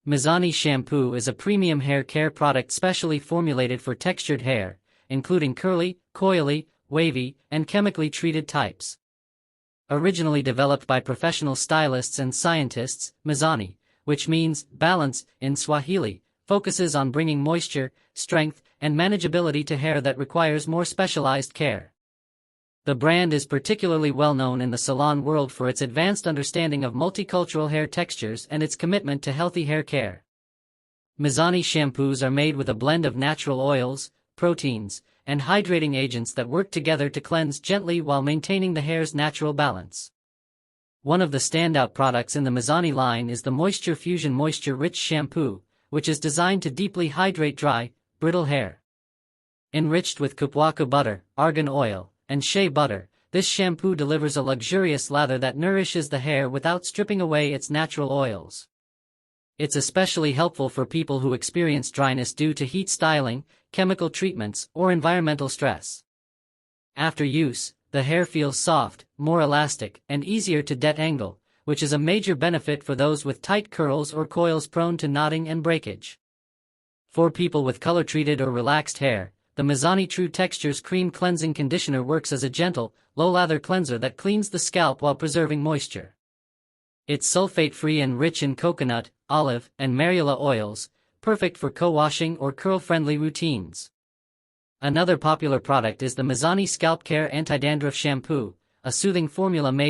Mizani Shampoo is a premium hair care product specially formulated for textured hair, including curly, coily, wavy, and chemically treated types. Originally developed by professional stylists and scientists, Mizani, which means balance in Swahili, focuses on bringing moisture, strength, and manageability to hair that requires more specialized care. The brand is particularly well known in the salon world for its advanced understanding of multicultural hair textures and its commitment to healthy hair care. Mizani shampoos are made with a blend of natural oils, proteins, and hydrating agents that work together to cleanse gently while maintaining the hair's natural balance. One of the standout products in the Mizani line is the Moisture Fusion Moisture Rich Shampoo, which is designed to deeply hydrate dry, brittle hair. Enriched with kupwaku butter, argan oil, and shea butter, this shampoo delivers a luxurious lather that nourishes the hair without stripping away its natural oils. It's especially helpful for people who experience dryness due to heat styling, chemical treatments, or environmental stress. After use, the hair feels soft, more elastic, and easier to detangle, which is a major benefit for those with tight curls or coils prone to knotting and breakage. For people with color-treated or relaxed hair, the Mizani True Textures Cream Cleansing Conditioner works as a gentle, low-lather cleanser that cleans the scalp while preserving moisture. It's sulfate-free and rich in coconut, olive, and marula oils, perfect for co-washing or curl-friendly routines. Another popular product is the Mizani Scalp Care Anti-Dandruff Shampoo, a soothing formula made